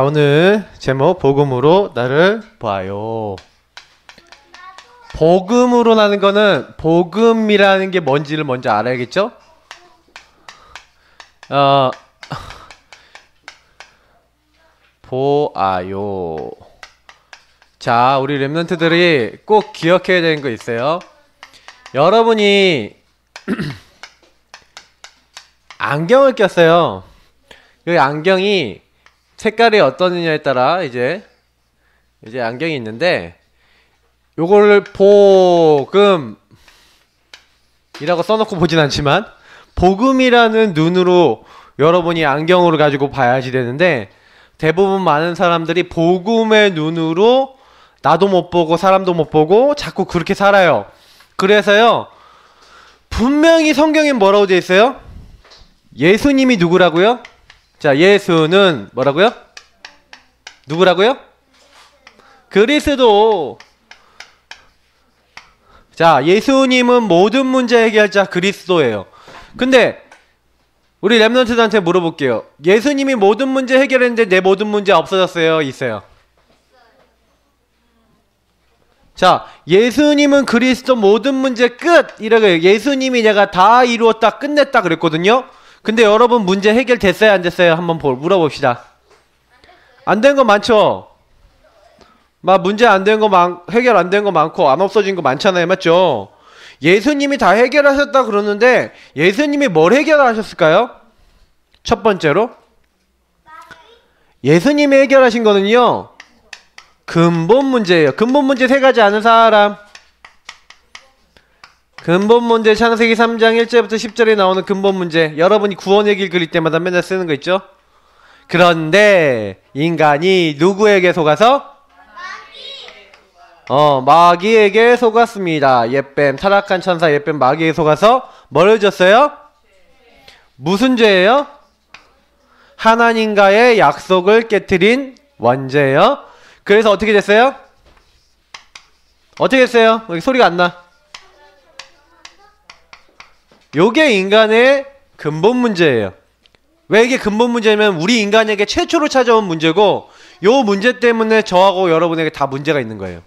오늘 제목 복음으로 나를 봐요. 복음으로 나는 거는 복음이라는 게 뭔지를 먼저 알아야겠죠? 보아요. 자, 우리 랩런트들이 꼭 기억해야 되는 거 있어요. 여러분이 안경을 꼈어요. 이 안경이 색깔이 어떠느냐에 따라 이제 안경이 있는데, 요거를 복음이라고 써놓고 보진 않지만 복음이라는 눈으로 여러분이 안경으로 가지고 봐야지 되는데, 대부분 많은 사람들이 복음의 눈으로 나도 못 보고 사람도 못 보고 자꾸 그렇게 살아요. 그래서요, 분명히 성경에 뭐라고 되어 있어요? 예수님이 누구라고요? 자, 예수는 뭐라고요? 누구라고요? 그리스도. 자, 예수님은 모든 문제 해결자 그리스도예요. 근데 우리 랩런트들한테 물어볼게요. 예수님이 모든 문제 해결했는데 내 모든 문제 없어졌어요? 있어요? 자, 예수님은 그리스도 모든 문제 끝! 이라고요. 예수님이 내가 다 이루었다 끝냈다 그랬거든요. 근데 여러분 문제 해결됐어요? 안 됐어요? 한번 물어봅시다. 안 된 거 많죠? 문제 안 된 거 해결 안 된 거 많고 안 없어진 거 많잖아요. 맞죠? 예수님이 다 해결하셨다 그러는데 예수님이 뭘 해결하셨을까요? 첫 번째로 예수님이 해결하신 거는요, 근본 문제예요. 근본 문제 세 가지 아는 사람? 근본 문제, 창세기 3장 1절부터 10절에 나오는 근본 문제. 여러분이 구원의 길 그릴 때마다 맨날 쓰는 거 있죠? 그런데 인간이 누구에게 속아서? 마귀에게 속았습니다. 옛뱀, 타락한 천사 옛뱀 마귀에게 속아서 뭘 졌어요? 무슨 죄예요? 하나님과의 약속을 깨트린 원죄예요. 그래서 어떻게 됐어요? 어떻게 됐어요? 여기 소리가 안 나. 요게 인간의 근본 문제예요. 왜 이게 근본 문제냐면 우리 인간에게 최초로 찾아온 문제고, 요 문제 때문에 저하고 여러분에게 다 문제가 있는 거예요.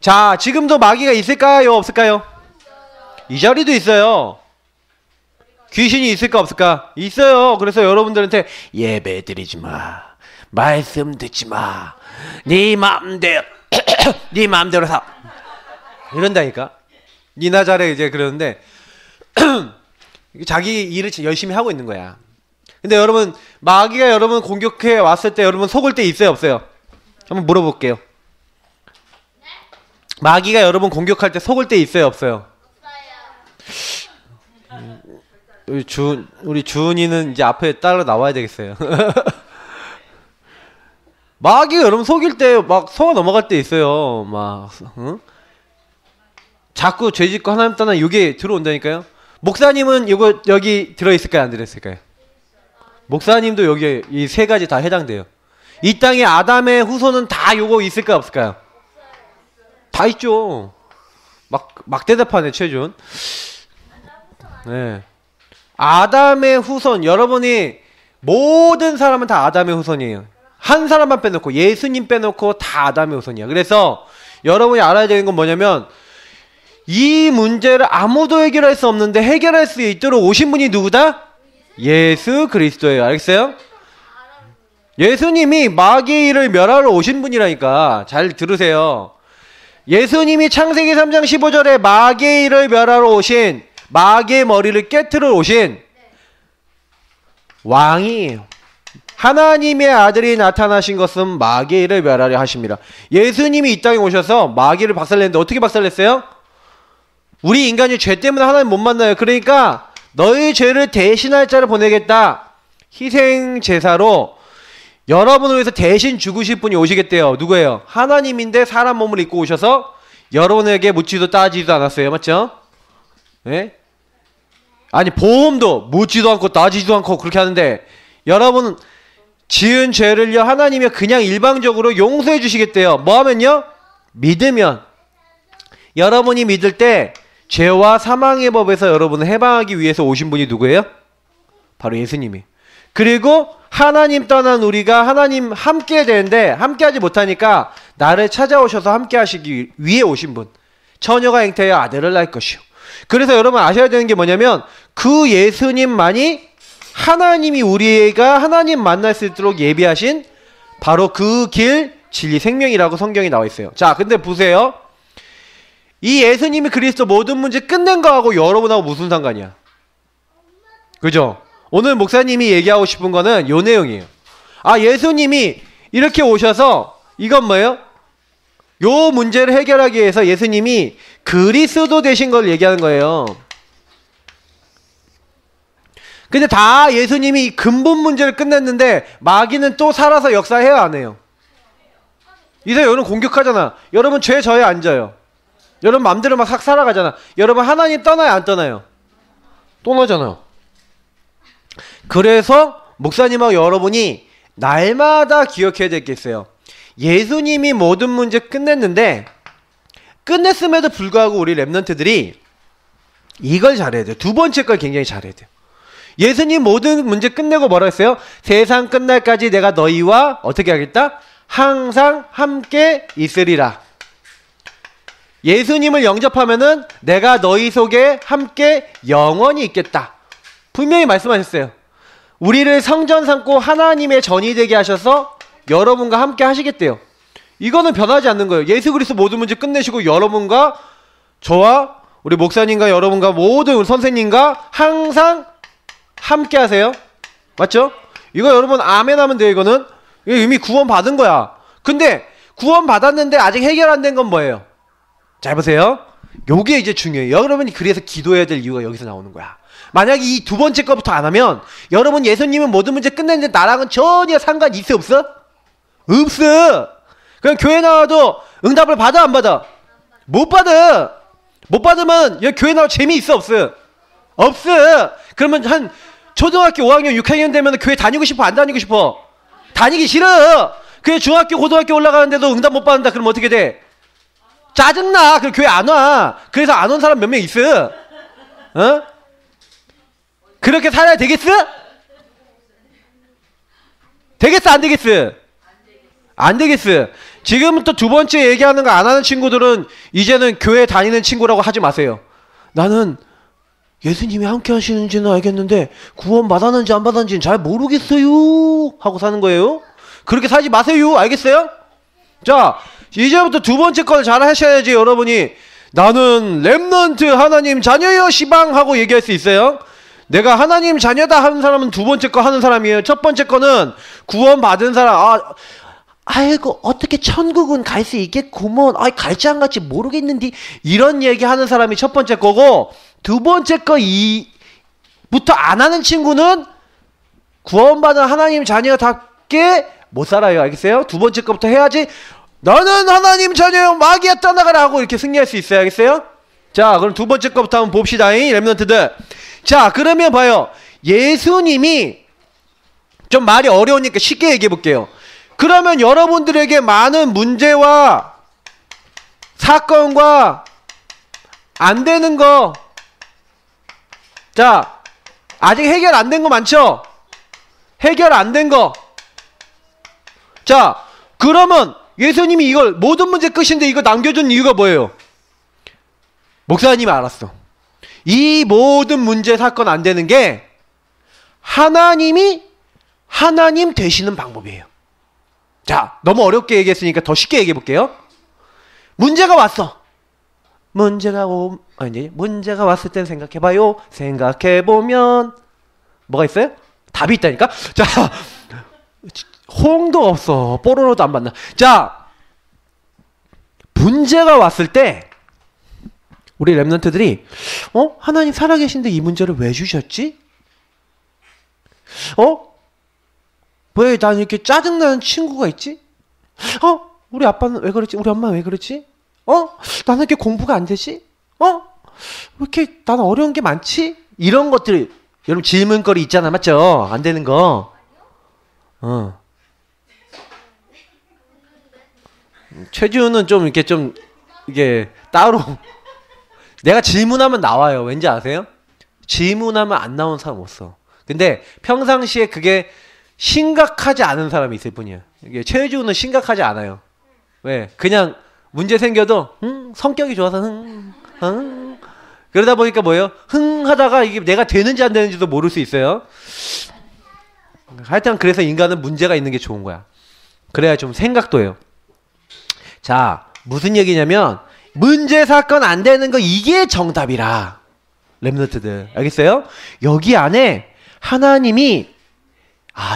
자, 지금도 마귀가 있을까요? 없을까요? 이 자리도 있어요. 귀신이 있을까 없을까? 있어요. 그래서 여러분들한테 예배 드리지 마, 말씀 듣지 마, 네 마음대로 네 마음대로 사, 이런다니까. 니나 잘해 이제 그러는데 자기 일을 열심히 하고 있는 거야. 근데 여러분, 마귀가 여러분 공격해 왔을 때 여러분 속을 때 있어요 없어요? 한번 물어볼게요. 마귀가 여러분 공격할 때 속을 때 있어요 없어요? 우리 주은이는 이제 앞에 따라 나와야 되겠어요. 마귀가 여러분 속일 때 막 속아 넘어갈 때 있어요. 응? 자꾸 죄짓고 하나님 떠나 이게 들어온다니까요. 목사님은 이거 여기 들어있을까요? 안 들어있을까요? 목사님도 여기 이 세 가지 다 해당돼요. 이 땅에 아담의 후손은 다 요거 있을까요? 없을까요? 다 있죠. 막 대답하네 최준. 네. 아담의 후손, 여러분이 모든 사람은 다 아담의 후손이에요. 한 사람만 빼놓고, 예수님 빼놓고 다 아담의 후손이야. 그래서 여러분이 알아야 되는 건 뭐냐면, 이 문제를 아무도 해결할 수 없는데 해결할 수 있도록 오신 분이 누구다? 예수 그리스도예요. 알겠어요? 예수님이 마귀를 멸하러 오신 분이라니까. 잘 들으세요. 예수님이 창세기 3장 15절에 마귀를 멸하러 오신, 마귀의 머리를 깨트려 오신 왕이에요. 하나님의 아들이 나타나신 것은 마귀를 멸하려 하십니다. 예수님이 이 땅에 오셔서 마귀를 박살냈는데 어떻게 박살냈어요? 우리 인간이 죄 때문에 하나님 못 만나요. 그러니까 너희 죄를 대신할 자를 보내겠다. 희생 제사로 여러분을 위해서 대신 죽으실 분이 오시겠대요. 누구예요? 하나님인데 사람 몸을 입고 오셔서 여러분에게 묻지도 따지지도 않았어요. 맞죠? 네? 아니, 보험도 묻지도 않고 따지지도 않고 그렇게 하는데, 여러분 지은 죄를요 하나님이 그냥 일방적으로 용서해 주시겠대요. 뭐 하면요? 믿으면. 여러분이 믿을 때 죄와 사망의 법에서 여러분을 해방하기 위해서 오신 분이 누구예요? 바로 예수님이. 그리고 하나님 떠난 우리가 하나님 함께 해야 되는데 함께 하지 못하니까 나를 찾아오셔서 함께 하시기 위해 오신 분. 처녀가 잉태하여 아들을 낳을 것이요. 그래서 여러분 아셔야 되는 게 뭐냐면 그 예수님만이 하나님이 우리가 하나님 만날 수 있도록 예비하신 바로 그 길, 진리, 생명이라고 성경이 나와 있어요. 자, 근데 보세요. 이 예수님이 그리스도 모든 문제 끝낸 거하고 여러분하고 무슨 상관이야? 그죠? 오늘 목사님이 얘기하고 싶은 거는 요 내용이에요. 아, 예수님이 이렇게 오셔서 이건 뭐예요? 요 문제를 해결하기 위해서 예수님이 그리스도 되신 걸 얘기하는 거예요. 근데 다 예수님이 근본 문제를 끝냈는데 마귀는 또 살아서 역사해야 안 해요? 이제 여러분 공격하잖아. 여러분 죄 저에 앉아요. 여러분 맘대로 막 싹 살아가잖아. 여러분 하나님 떠나요 안 떠나요? 떠나잖아요. 그래서 목사님하고 여러분이 날마다 기억해야 될 게 있어요. 예수님이 모든 문제 끝냈는데 끝냈음에도 불구하고 우리 랩런트들이 이걸 잘해야 돼요. 두 번째 걸 굉장히 잘해야 돼요. 예수님 모든 문제 끝내고 뭐라 했어요? 세상 끝날까지 내가 너희와 어떻게 하겠다? 항상 함께 있으리라. 예수님을 영접하면은 내가 너희 속에 함께 영원히 있겠다. 분명히 말씀하셨어요. 우리를 성전 삼고 하나님의 전이 되게 하셔서 여러분과 함께 하시겠대요. 이거는 변하지 않는 거예요. 예수 그리스도 모든 문제 끝내시고 여러분과 저와 우리 목사님과 여러분과 모든 우리 선생님과 항상 함께 하세요. 맞죠? 이거 여러분 아멘 하면 돼요. 이거는 이미 구원 받은 거야. 근데 구원 받았는데 아직 해결 안 된 건 뭐예요? 잘 보세요. 요게 이제 중요해요. 여러분이 그래서 기도해야 될 이유가 여기서 나오는 거야. 만약에 이 두 번째 거부터 안 하면 여러분 예수님은 모든 문제 끝냈는데 나랑은 전혀 상관이 있어 없어? 없어. 그냥 교회 나와도 응답을 받아 안 받아? 못 받아. 못 받으면 여기 교회 나와 재미있어 없어? 없어. 그러면 한 초등학교 5학년 6학년 되면 교회 다니고 싶어 안 다니고 싶어? 다니기 싫어. 그냥 중학교 고등학교 올라가는데도 응답 못 받는다. 그럼 어떻게 돼? 짜증나. 그럼 교회 안 와. 그래서 안 온 사람 몇 명 있어? 어? 그렇게 살아야 되겠어? 되겠어 안 되겠어? 안 되겠어. 지금부터 두 번째 얘기하는 거 안 하는 친구들은 이제는 교회 다니는 친구라고 하지 마세요. 나는 예수님이 함께 하시는지는 알겠는데 구원 받았는지 안 받았는지는 잘 모르겠어요 하고 사는 거예요. 그렇게 살지 마세요. 알겠어요? 자, 이제부터 두 번째 걸 잘 하셔야지. 여러분이 나는 렘넌트 하나님 자녀여 시방 하고 얘기할 수 있어요. 내가 하나님 자녀다 하는 사람은 두 번째 거 하는 사람이에요. 첫 번째 거는 구원 받은 사람. 아이고 어떻게 천국은 갈 수 있겠구먼. 갈지 안 갈지 모르겠는데 이런 얘기 하는 사람이 첫 번째 거고, 두 번째 거부터 안 하는 친구는 구원받은 하나님 자녀답게 못 살아요. 알겠어요? 두 번째 거부터 해야지 나는 하나님 자녀요 마귀야 떠나가라 하고 이렇게 승리할 수 있어요. 알겠어요? 자, 그럼 두 번째 거부터 한번 봅시다. 렘넌트들. 자, 그러면 봐요. 예수님이 좀 말이 어려우니까 쉽게 얘기해 볼게요. 그러면 여러분들에게 많은 문제와 사건과 안 되는 거, 자, 아직 해결 안 된 거 많죠? 해결 안 된 거. 자, 그러면 예수님이 이걸 모든 문제 끝인데 이거 남겨준 이유가 뭐예요? 목사님이 알았어. 이 모든 문제 사건 안 되는 게 하나님이 하나님 되시는 방법이에요. 자, 너무 어렵게 얘기했으니까 더 쉽게 얘기해 볼게요. 문제가 왔어. 문제가 왔을 땐 생각해봐요. 생각해보면 뭐가 있어요? 답이 있다니까? 자, 호응도 없어. 뽀로로도 안 받나. 자, 문제가 왔을 때 우리 랩런트들이 하나님 살아계신데 이 문제를 왜 주셨지? 왜 난 이렇게 짜증나는 친구가 있지? 우리 아빠는 왜 그렇지? 우리 엄마는 왜 그렇지? 나는 이렇게 공부가 안 되지? 왜 이렇게 나는 어려운 게 많지? 이런 것들 여러분 질문거리 있잖아. 맞죠? 안 되는 거. 최지우는 좀 이게 따로 내가 질문하면 나와요. 왠지 아세요? 질문하면 안 나오는 사람 없어. 근데 평상시에 그게 심각하지 않은 사람이 있을 뿐이야. 이게 최혜주는 심각하지 않아요. 왜? 그냥 문제 생겨도 성격이 좋아서 그러다 보니까 뭐예요? 하다가 이게 내가 되는지 안 되는지도 모를 수 있어요. 하여튼 그래서 인간은 문제가 있는 게 좋은 거야. 그래야 좀 생각도 해요. 자, 무슨 얘기냐면 문제 사건 안 되는 거 이게 정답이라. 랩런트들 알겠어요? 여기 안에 하나님이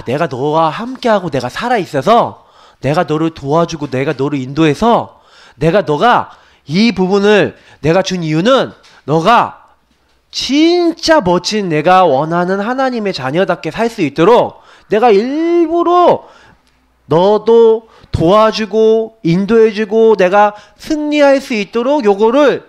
내가 너와 함께하고 내가 살아있어서 내가 너를 도와주고 내가 너를 인도해서 너가 이 부분을 내가 준 이유는 너가 진짜 멋진 내가 원하는 하나님의 자녀답게 살 수 있도록 내가 일부러 너도 도와주고 인도해주고 내가 승리할 수 있도록 요거를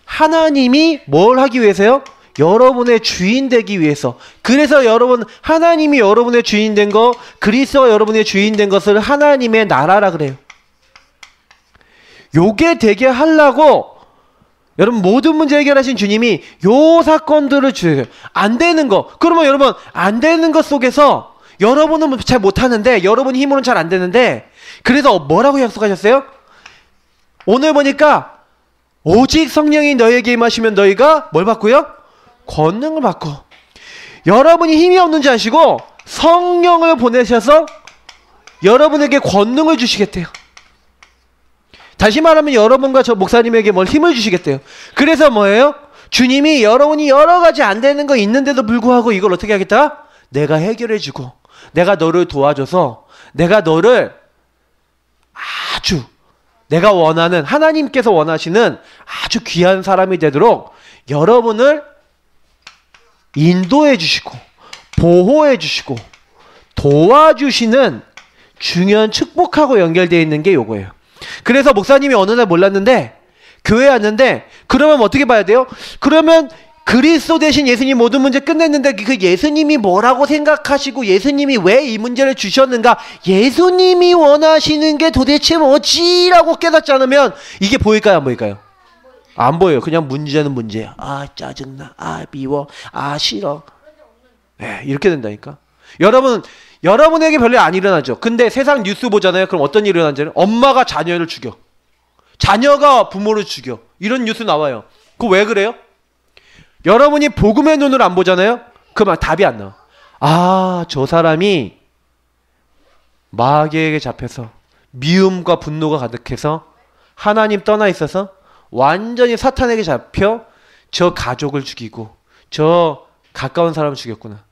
하나님이 뭘 하기 위해서요? 여러분의 주인 되기 위해서. 그래서 여러분 하나님이 여러분의 주인 된 거, 그리스도가 여러분의 주인 된 것을 하나님의 나라라 그래요. 요게 되게 하려고 여러분 모든 문제 해결하신 주님이 요 사건들을 주세요. 안 되는 거. 그러면 여러분 안 되는 것 속에서 여러분은 잘 못하는데 여러분 힘으로는 잘 안 되는데 그래서 뭐라고 약속하셨어요? 오늘 보니까 오직 성령이 너에게 임하시면 너희가 뭘 받고요? 권능을 받고. 여러분이 힘이 없는지 아시고 성령을 보내셔서 여러분에게 권능을 주시겠대요. 다시 말하면 여러분과 저 목사님에게 뭘 힘을 주시겠대요. 그래서 뭐예요? 주님이 여러분이 여러 가지 안 되는 거 있는데도 불구하고 이걸 어떻게 하겠다? 내가 해결해주고 내가 너를 도와줘서 내가 너를 아주 내가 원하는 하나님께서 원하시는 아주 귀한 사람이 되도록 여러분을 인도해 주시고 보호해 주시고 도와주시는 중요한 축복하고 연결되어 있는 게 요거예요. 그래서 목사님이 어느 날 몰랐는데 교회에 왔는데 그러면 어떻게 봐야 돼요? 그러면 그리스도 대신 예수님 모든 문제 끝냈는데 그 예수님이 뭐라고 생각하시고 예수님이 왜 이 문제를 주셨는가? 예수님이 원하시는 게 도대체 뭐지? 라고 깨닫지 않으면 이게 보일까요? 안 보일까요? 안 보여요. 그냥 문제는 문제야. 짜증나. 미워. 싫어. 이렇게 된다니까. 여러분에게 별일 안 일어나죠. 근데 세상 뉴스 보잖아요. 그럼 어떤 일이 일어나잖아요. 엄마가 자녀를 죽여. 자녀가 부모를 죽여. 이런 뉴스 나와요. 그거 왜 그래요? 여러분이 복음의 눈으로 안 보잖아요. 그러면 답이 안 나와. 저 사람이 마귀에게 잡혀서 미움과 분노가 가득해서 하나님 떠나 있어서 완전히 사탄에게 잡혀 저 가족을 죽이고 저 가까운 사람을 죽였구나.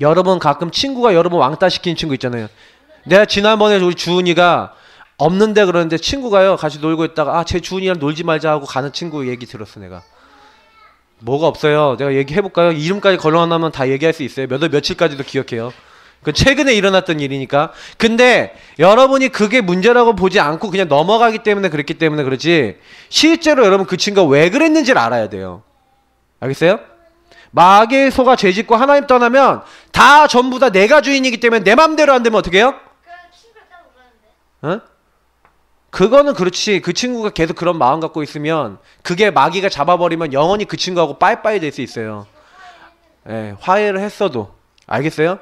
여러분 가끔 친구가 여러분 왕따 시키는 친구 있잖아요. 내가 지난번에 우리 주은이가 없는데 그러는데 친구가요 같이 놀고 있다가 제 주은이랑 놀지 말자 하고 가는 친구 얘기 들었어. 내가 뭐가 없어요. 내가 얘기해볼까요? 이름까지 걸러놔면 다 얘기할 수 있어요. 며칠까지도 기억해요. 그 최근에 일어났던 일이니까. 근데 여러분이 그게 문제라고 보지 않고 그냥 넘어가기 때문에 그랬기 때문에 그렇지 실제로 여러분 그 친구가 왜 그랬는지를 알아야 돼요. 알겠어요? 마귀의 소가 죄짓고 하나님 떠나면 다 전부 다 내가 주인이기 때문에 내 맘대로 안 되면 어떻게 해요? 그거는 그렇지. 그 친구가 계속 그런 마음 갖고 있으면 그게 마귀가 잡아버리면 영원히 그 친구하고 빠이빠이 될 수 있어요. 화해를 했어도. 알겠어요?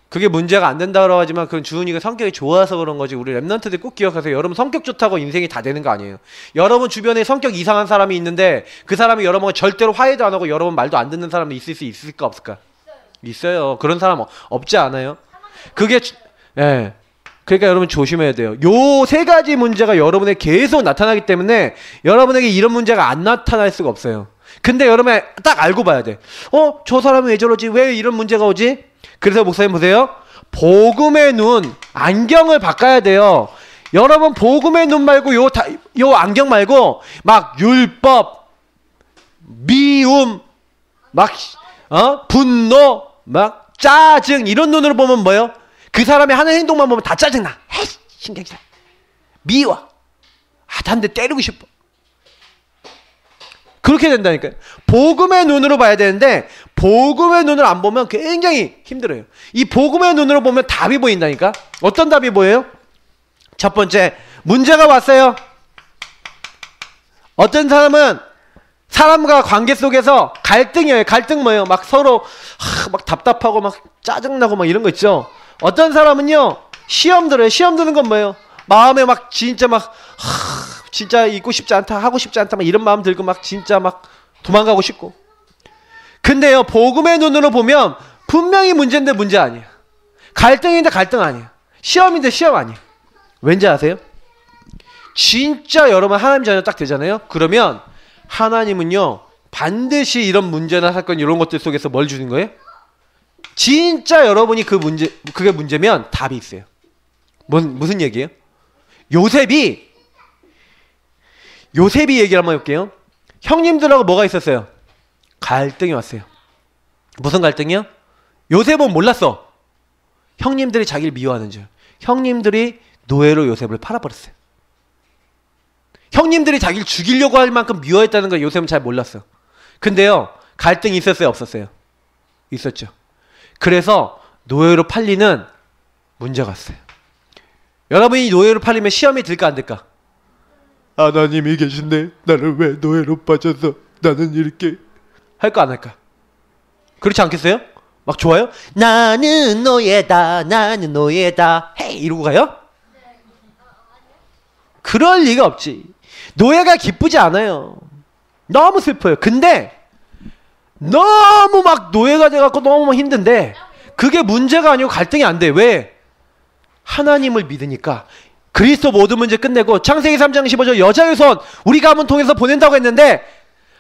그게 문제가 안 된다고 하지만 그건 주은이가 성격이 좋아서 그런 거지. 우리 랩런트들 꼭 기억하세요. 여러분 성격 좋다고 인생이 다 되는 거 아니에요. 여러분 주변에 성격 이상한 사람이 있는데 그 사람이 여러분 절대로 화해도 안 하고 여러분 말도 안 듣는 사람이 있을 수 있을까 없을까? 있어요. 그런 사람 없지 않아요? 그게 그러니까 여러분 조심해야 돼요. 요 세 가지 문제가 여러분에 계속 나타나기 때문에 여러분에게 이런 문제가 안 나타날 수가 없어요. 근데 여러분 딱 알고 봐야 돼. 저 사람은 왜 저러지? 왜 이런 문제가 오지? 그래서 목사님 보세요. 복음의 눈, 안경을 바꿔야 돼요. 여러분 복음의 눈 말고 요 안경 말고 막 율법, 미움, 막 분노, 막 짜증 이런 눈으로 보면 뭐예요? 그 사람이 하는 행동만 보면 다 짜증나. 에이 신경쓰여. 미워. 한 대 때리고 싶어. 그렇게 된다니까요. 복음의 눈으로 봐야 되는데 복음의 눈을 안 보면 굉장히 힘들어요. 이 복음의 눈으로 보면 답이 보인다니까. 어떤 답이 보여요? 첫 번째, 문제가 왔어요. 어떤 사람은 사람과 관계 속에서 갈등이에요. 갈등 뭐예요? 막 서로 막 답답하고 막 짜증나고 막 이런 거 있죠. 어떤 사람은요 시험 들어요. 시험 드는 건 뭐예요? 마음에 막 진짜 막 진짜 있고 싶지 않다, 하고 싶지 않다, 막 이런 마음 들고 막 진짜 막 도망가고 싶고. 근데요 복음의 눈으로 보면 분명히 문제인데 문제 아니에요. 갈등인데 갈등 아니에요. 시험인데 시험 아니에요. 왠지 아세요? 진짜 여러분 하나님 자녀 딱 되잖아요. 그러면 하나님은요 반드시 이런 문제나 사건 이런 것들 속에서 뭘 주는 거예요? 진짜 여러분이 그게 문제면 답이 있어요. 무슨 얘기예요? 요셉이 얘기를 한번 해볼게요. 형님들하고 뭐가 있었어요? 갈등이 왔어요. 무슨 갈등이요? 요셉은 몰랐어. 형님들이 자기를 미워하는 줄. 형님들이 노예로 요셉을 팔아버렸어요. 형님들이 자기를 죽이려고 할 만큼 미워했다는 걸 요셉은 잘 몰랐어요. 근데요 갈등이 있었어요? 없었어요? 있었죠. 그래서 노예로 팔리는 문제가 왔어요. 여러분이 노예로 팔리면 시험이 들까 안 들까? 하나님이 계신데 나를 왜 노예로 빠져서 나는 이렇게 할까 안 할까? 그렇지 않겠어요? 막 좋아요? 나는 노예다, 나는 노예다, 헤이 이러고 가요? 그럴 리가 없지. 노예가 기쁘지 않아요. 너무 슬퍼요. 근데 너무 막 노예가 돼갖고 너무 힘든데 그게 문제가 아니고 갈등이 안 돼. 왜? 하나님을 믿으니까. 그리스도 모든 문제 끝내고 창세기 3장 15절 여자의 손 우리 가문 통해서 보낸다고 했는데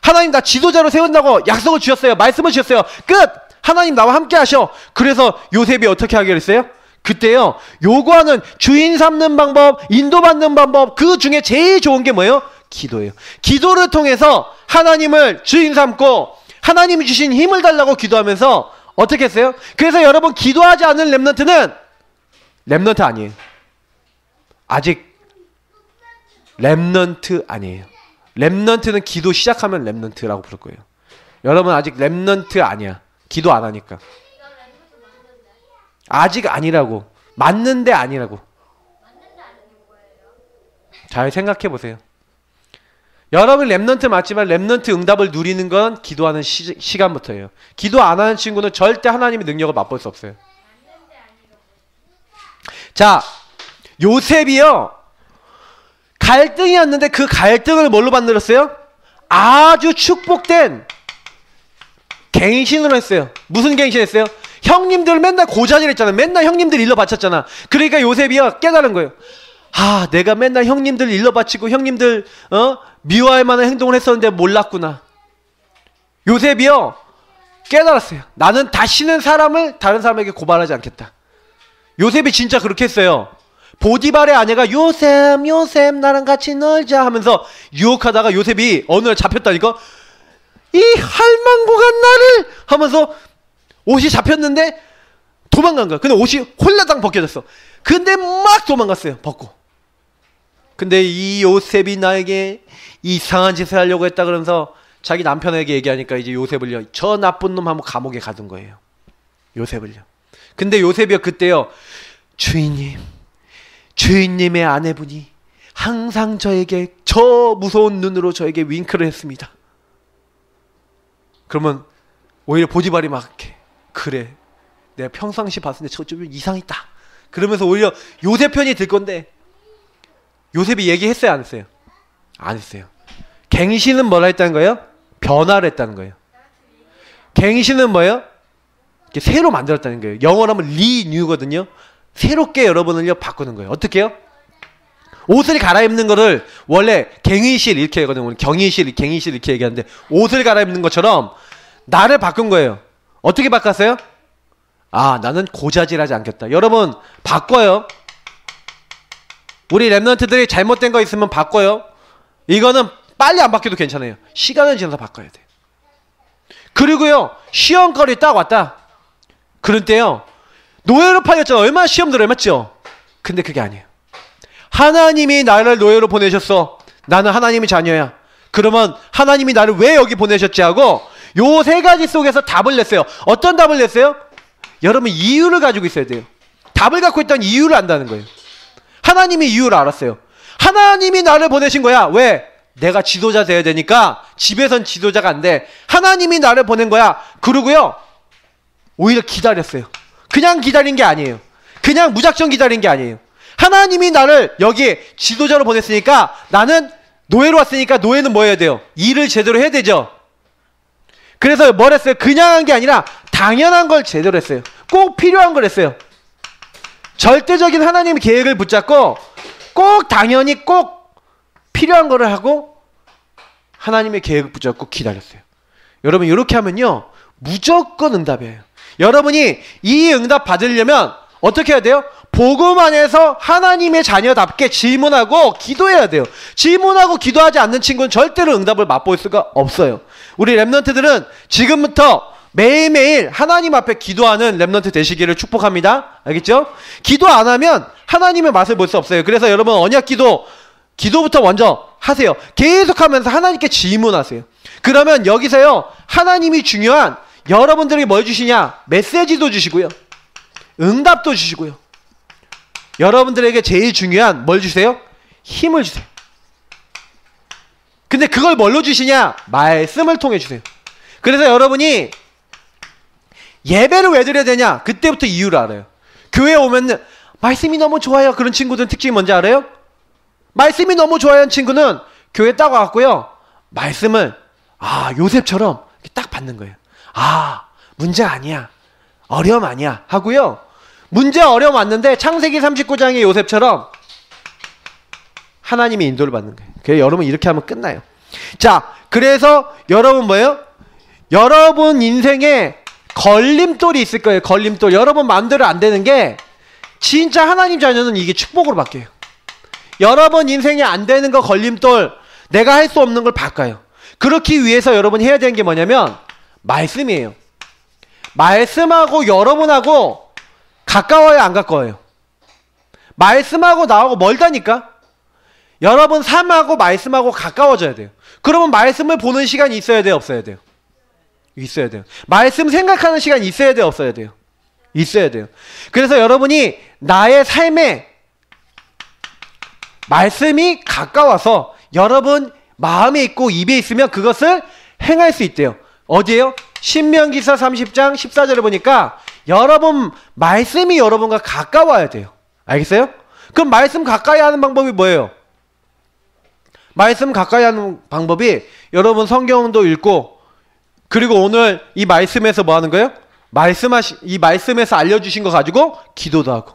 하나님 나 지도자로 세운다고 약속을 주셨어요. 말씀을 주셨어요. 끝! 하나님 나와 함께 하셔. 그래서 요셉이 어떻게 하기로 했어요? 그때요 요구하는 주인 삼는 방법, 인도받는 방법 그 중에 제일 좋은 게 뭐예요? 기도예요. 기도를 통해서 하나님을 주인 삼고 하나님이 주신 힘을 달라고 기도하면서 어떻게 했어요? 그래서 여러분 기도하지 않은 렘넌트는 렘넌트 아니에요. 아직 렘넌트 아니에요. 렘넌트는 기도 시작하면 렘넌트라고 부를 거예요. 여러분 아직 렘넌트 아니야. 기도 안 하니까. 아직 아니라고. 맞는데 아니라고. 잘 생각해 보세요. 여러분 렘넌트 맞지만 렘넌트 응답을 누리는 건 기도하는 시간부터예요. 기도 안 하는 친구는 절대 하나님의 능력을 맛볼 수 없어요. 자, 요셉이요 갈등이었는데 그 갈등을 뭘로 만들었어요? 아주 축복된 갱신으로 했어요. 무슨 갱신했어요? 형님들 맨날 고자질했잖아. 맨날 형님들 일러 바쳤잖아. 그러니까 요셉이요 깨달은 거예요. 아 내가 맨날 형님들 일러 바치고 형님들 미워할 만한 행동을 했었는데 몰랐구나. 요셉이요 깨달았어요. 나는 다시는 사람을 다른 사람에게 고발하지 않겠다. 요셉이 진짜 그렇게 했어요. 보디발의 아내가 요셉 나랑 같이 놀자 하면서 유혹하다가 요셉이 어느 날 잡혔다니까. 이 할망구가 나를 하면서 옷이 잡혔는데 도망간 거야. 근데 옷이 홀라당 벗겨졌어. 근데 막 도망갔어요. 벗고. 근데 이 요셉이 나에게 이상한 짓을 하려고 했다 그러면서 자기 남편에게 얘기하니까 이제 요셉을요 저 나쁜 놈 한번 감옥에 가둔 거예요. 요셉을요. 근데 요셉이요 그때요 주인님의 아내분이 항상 저에게 저 무서운 눈으로 저에게 윙크를 했습니다. 그러면 오히려 보디발이 막 이렇게 그래 내가 평상시 봤을 때 저거 좀 이상했다 그러면서 오히려 요셉 편이 들 건데 요셉이 얘기했어요 안 했어요? 안 했어요. 갱신은 뭐라 했다는 거예요? 변화를 했다는 거예요. 갱신은 뭐예요? 이렇게 새로 만들었다는 거예요. 영어로 하면 리뉴거든요. 새롭게 여러분을요 바꾸는 거예요. 어떻게 해요? 옷을 갈아입는 거를 원래 갱의실 이렇게 하거든요. 경의실, 갱의실 이렇게 얘기하는데 옷을 갈아입는 것처럼 나를 바꾼 거예요. 어떻게 바꿨어요? 아 나는 고자질하지 않겠다. 여러분 바꿔요. 우리 랩런트들이 잘못된 거 있으면 바꿔요. 이거는 빨리 안 바뀌어도 괜찮아요. 시간을 지나서 바꿔야 돼요. 그리고요 시험거리 딱 왔다. 그럴 때요 노예로 팔렸잖아. 얼마나 시험 들어요 맞죠? 근데 그게 아니에요. 하나님이 나를 노예로 보내셨어. 나는 하나님의 자녀야. 그러면 하나님이 나를 왜 여기 보내셨지 하고 요 세 가지 속에서 답을 냈어요. 어떤 답을 냈어요? 여러분 이유를 가지고 있어야 돼요. 답을 갖고 있다는 이유를 안다는 거예요. 하나님이 이유를 알았어요. 하나님이 나를 보내신 거야. 왜? 내가 지도자 돼야 되니까 집에선 지도자가 안 돼. 하나님이 나를 보낸 거야. 그러고요. 오히려 기다렸어요. 그냥 기다린 게 아니에요. 그냥 무작정 기다린 게 아니에요. 하나님이 나를 여기 지도자로 보냈으니까 나는 노예로 왔으니까 노예는 뭐 해야 돼요? 일을 제대로 해야 되죠. 그래서 뭘 했어요? 그냥 한 게 아니라 당연한 걸 제대로 했어요. 꼭 필요한 걸 했어요. 절대적인 하나님의 계획을 붙잡고 꼭 당연히 꼭 필요한 거를 하고 하나님의 계획을 붙잡고 기다렸어요. 여러분 이렇게 하면요 무조건 응답이에요. 여러분이 이 응답 받으려면 어떻게 해야 돼요? 복음 안에서 하나님의 자녀답게 질문하고 기도해야 돼요. 질문하고 기도하지 않는 친구는 절대로 응답을 맛볼 수가 없어요. 우리 렘넌트들은 지금부터 매일매일 하나님 앞에 기도하는 렘넌트 되시기를 축복합니다. 알겠죠? 기도 안 하면 하나님의 맛을 볼 수 없어요. 그래서 여러분 언약 기도부터 먼저 하세요. 계속하면서 하나님께 질문하세요. 그러면 여기서요 하나님이 중요한 여러분들에게 뭘 주시냐? 메시지도 주시고요. 응답도 주시고요. 여러분들에게 제일 중요한 뭘 주세요? 힘을 주세요. 근데 그걸 뭘로 주시냐? 말씀을 통해 주세요. 그래서 여러분이 예배를 왜 드려야 되냐? 그때부터 이유를 알아요. 교회에 오면 말씀이 너무 좋아요. 그런 친구들은 특징이 뭔지 알아요? 말씀이 너무 좋아요 하는 친구는 교회에 딱 와갖고요 말씀을 요셉처럼 딱 받는 거예요. 문제 아니야. 어려움 아니야. 하고요. 문제 어려움 왔는데 창세기 39장의 요셉처럼 하나님의 인도를 받는 거예요. 그래서 여러분 이렇게 하면 끝나요. 자, 그래서 여러분 뭐예요? 여러분 인생에 걸림돌이 있을 거예요. 걸림돌. 여러분 마음대로 안 되는 게 진짜 하나님 자녀는 이게 축복으로 바뀌어요. 여러분 인생에 안 되는 거 걸림돌 내가 할 수 없는 걸 바꿔요. 그렇기 위해서 여러분이 해야 되는 게 뭐냐면 말씀이에요. 말씀하고 여러분하고 가까워요 안 가까워요? 말씀하고 나하고 멀다니까? 여러분 삶하고 말씀하고 가까워져야 돼요. 그러면 말씀을 보는 시간이 있어야 돼요 없어야 돼요? 있어야 돼요. 말씀 생각하는 시간이 있어야 돼요 없어야 돼요? 있어야 돼요. 그래서 여러분이 나의 삶에 말씀이 가까워서 여러분 마음에 있고 입에 있으면 그것을 행할 수 있대요. 어디에요? 신명기서 30장 14절을 보니까 여러분 말씀이 여러분과 가까워야 돼요. 알겠어요? 그럼 말씀 가까이 하는 방법이 뭐예요? 말씀 가까이 하는 방법이 여러분 성경도 읽고 그리고 오늘 이 말씀에서 뭐 하는 거예요? 이 말씀에서 알려주신 거 가지고 기도도 하고.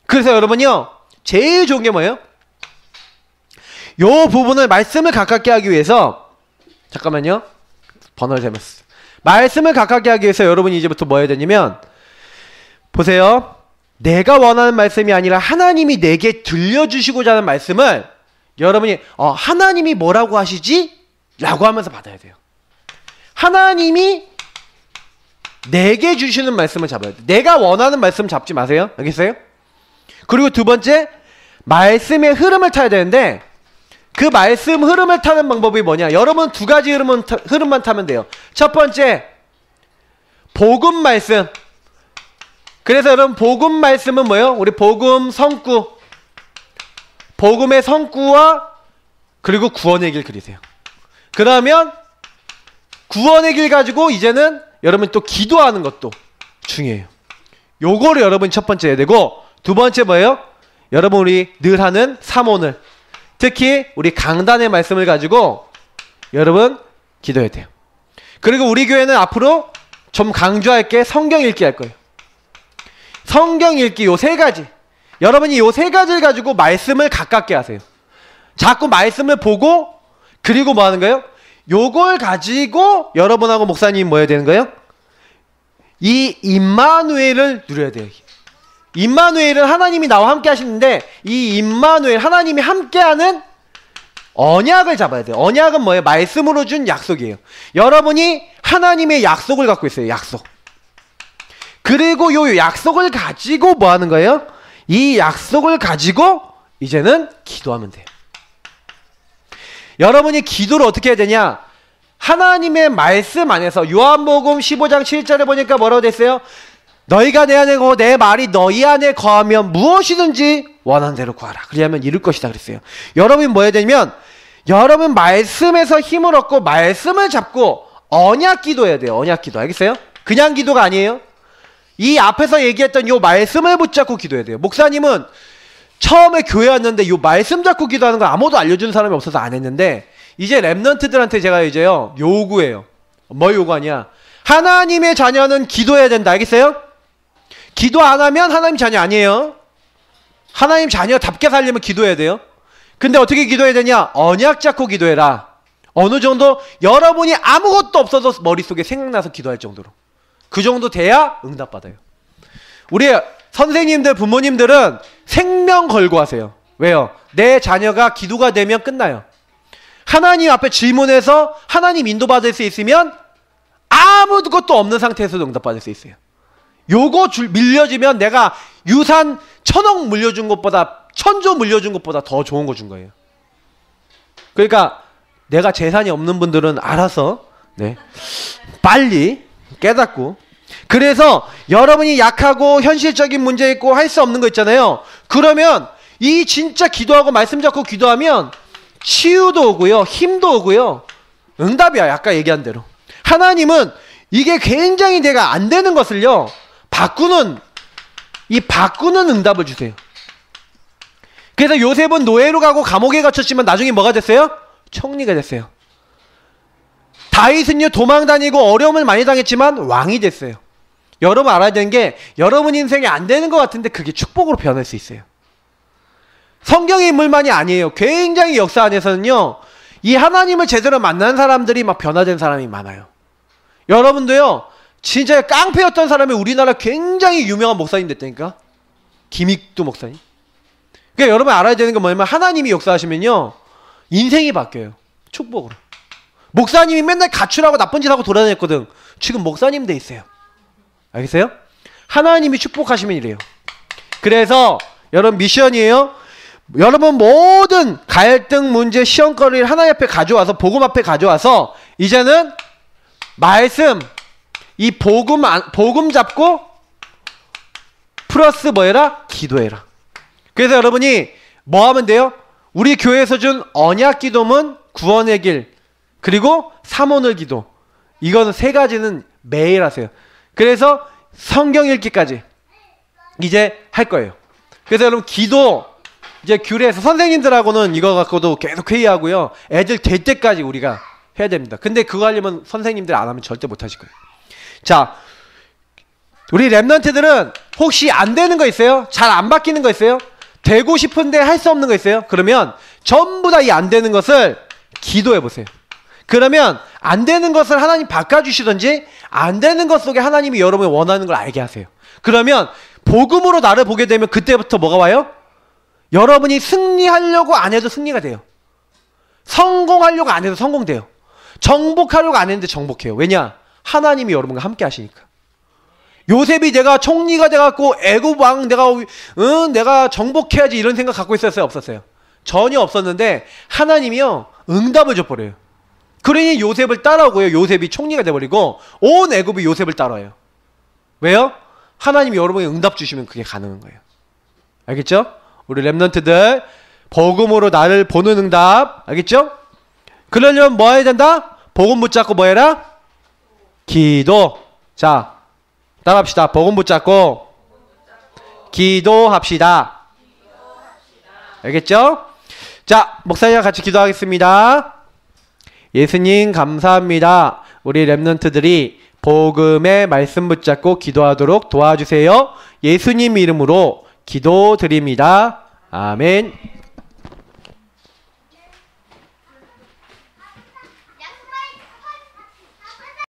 그래서 여러분이요 제일 좋은 게 뭐예요? 요 부분을 말씀을 가깝게 하기 위해서 잠깐만요 번호를 잘못했어요. 말씀을 가깝게 하기 위해서 여러분이 이제부터 뭐 해야 되냐면 보세요. 내가 원하는 말씀이 아니라 하나님이 내게 들려주시고자 하는 말씀을 여러분이 하나님이 뭐라고 하시지? 라고 하면서 받아야 돼요. 하나님이 내게 주시는 말씀을 잡아야 돼요. 내가 원하는 말씀 잡지 마세요. 알겠어요? 그리고 두 번째 말씀의 흐름을 타야 되는데 그 말씀 흐름을 타는 방법이 뭐냐? 여러분 두 가지 흐름만 타면 돼요. 첫 번째 복음 말씀. 그래서 여러분 복음 말씀은 뭐예요? 우리 복음 성구. 복음의 성구와 그리고 구원의 길 그리세요. 그러면 구원의 길 가지고 이제는 여러분 또 기도하는 것도 중요해요. 요거를 여러분이 첫 번째 해야 되고 두 번째 뭐예요? 여러분 우리 늘 하는 삼오늘 특히 우리 강단의 말씀을 가지고 여러분 기도해야 돼요. 그리고 우리 교회는 앞으로 좀 강조할 게 성경 읽기 할 거예요. 성경 읽기 요 세 가지. 여러분이 요 세 가지를 가지고 말씀을 가깝게 하세요. 자꾸 말씀을 보고 그리고 뭐 하는 거예요? 요걸 가지고 여러분하고 목사님 뭐 해야 되는 거예요? 이 임마누엘을 누려야 돼요. 임마누엘은 하나님이 나와 함께 하시는데 이 임마누엘 하나님이 함께하는 언약을 잡아야 돼요. 언약은 뭐예요? 말씀으로 준 약속이에요. 여러분이 하나님의 약속을 갖고 있어요. 약속. 그리고 요 약속을 가지고 뭐 하는 거예요? 이 약속을 가지고 이제는 기도하면 돼요. 여러분이 기도를 어떻게 해야 되냐? 하나님의 말씀 안에서 요한복음 15장 7절에 보니까 뭐라고 됐어요? 너희가 내 안에 거하고 내 말이 너희 안에 거하면 무엇이든지 원하는 대로 구하라. 그리하면 이룰 것이다 그랬어요. 여러분이 뭐 해야 되냐면 여러분 말씀에서 힘을 얻고 말씀을 잡고 언약 기도해야 돼요. 언약 기도. 알겠어요? 그냥 기도가 아니에요. 이 앞에서 얘기했던 요 말씀을 붙잡고 기도해야 돼요. 목사님은 처음에 교회 왔는데 요 말씀 잡고 기도하는 거 아무도 알려주는 사람이 없어서 안 했는데 이제 랩런트들한테 제가 이제요 요구해요. 뭐 요구하냐? 하나님의 자녀는 기도해야 된다. 알겠어요? 기도 안 하면 하나님 자녀 아니에요. 하나님 자녀답게 살려면 기도해야 돼요. 근데 어떻게 기도해야 되냐? 언약 잡고 기도해라. 어느 정도 여러분이 아무것도 없어도 머릿속에 생각나서 기도할 정도로. 그 정도 돼야 응답받아요. 우리 선생님들, 부모님들은 생명 걸고 하세요. 왜요? 내 자녀가 기도가 되면 끝나요. 하나님 앞에 질문해서 하나님 인도받을 수 있으면 아무것도 없는 상태에서도 응답받을 수 있어요. 요거 밀려주면 내가 유산 1000억 물려준 것보다 1000조 물려준 것보다 더 좋은 거 준 거예요. 그러니까 내가 재산이 없는 분들은 알아서 빨리 깨닫고, 그래서 여러분이 약하고 현실적인 문제 있고 할 수 없는 거 있잖아요. 그러면 이 진짜 기도하고 말씀 잡고 기도하면 치유도 오고요, 힘도 오고요, 응답이야. 아까 얘기한 대로 하나님은 이게 굉장히 내가 안 되는 것을요 바꾸는 응답을 주세요. 그래서 요셉은 노예로 가고 감옥에 갇혔지만 나중에 뭐가 됐어요? 총리가 됐어요. 다윗은요 도망 다니고 어려움을 많이 당했지만 왕이 됐어요. 여러분 알아야 되는 게, 여러분 인생에 안 되는 것 같은데 그게 축복으로 변할 수 있어요. 성경의 인물만이 아니에요. 굉장히 역사 안에서는요 이 하나님을 제대로 만난 사람들이 막 변화된 사람이 많아요. 여러분도요 진짜 깡패였던 사람이 우리나라 굉장히 유명한 목사님 됐다니까. 김익두 목사님. 그러니까 여러분 알아야 되는 건 뭐냐면, 하나님이 역사하시면요 인생이 바뀌어요. 축복으로. 목사님이 맨날 가출하고 나쁜 짓 하고 돌아다녔거든. 지금 목사님 돼 있어요. 알겠어요? 하나님이 축복하시면 이래요. 그래서 여러분 미션이에요. 여러분 모든 갈등, 문제, 시험거리를 하나님 앞에 가져와서, 복음 앞에 가져와서 이제는 말씀, 이 복음 잡고 플러스 뭐 해라? 기도해라. 그래서 여러분이 뭐 하면 돼요? 우리 교회에서 준 언약 기도문, 구원의 길, 그리고 삼오늘 기도, 이거는 세 가지는 매일 하세요. 그래서 성경 읽기까지 이제 할 거예요. 그래서 여러분 기도 이제 규례에서 선생님들하고는 이거 갖고도 계속 회의하고요, 애들 될 때까지 우리가 해야 됩니다. 근데 그거 하려면 선생님들 안 하면 절대 못 하실 거예요. 자, 우리 랩런트들은 혹시 안 되는 거 있어요? 잘 안 바뀌는 거 있어요? 되고 싶은데 할 수 없는 거 있어요? 그러면 전부 다 이 안 되는 것을 기도해 보세요. 그러면 안 되는 것을 하나님 바꿔주시든지, 안 되는 것 속에 하나님이 여러분이 원하는 걸 알게 하세요. 그러면 복음으로 나를 보게 되면 그때부터 뭐가 와요? 여러분이 승리하려고 안 해도 승리가 돼요. 성공하려고 안 해도 성공돼요. 정복하려고 안 했는데 정복해요. 왜냐? 하나님이 여러분과 함께 하시니까. 요셉이 내가 총리가 돼갖고 애굽 왕 내가 정복해야지 이런 생각 갖고 있었어요? 없었어요? 전혀 없었는데 하나님이요 응답을 줘버려요. 그러니 요셉을 따라오고요, 요셉이 총리가 돼버리고 온 애굽이 요셉을 따라와요. 왜요? 하나님이 여러분이 응답 주시면 그게 가능한 거예요. 알겠죠? 우리 랩런트들 복음으로 나를 보는 응답, 알겠죠? 그러려면 뭐 해야 된다? 복음 붙잡고 뭐 해라? 기도. 자, 따라합시다. 복음 붙잡고 기도합시다. 알겠죠? 자, 목사님과 같이 기도하겠습니다. 예수님 감사합니다. 우리 랩런트들이 복음의 말씀 붙잡고 기도하도록 도와주세요. 예수님 이름으로 기도드립니다. 아멘.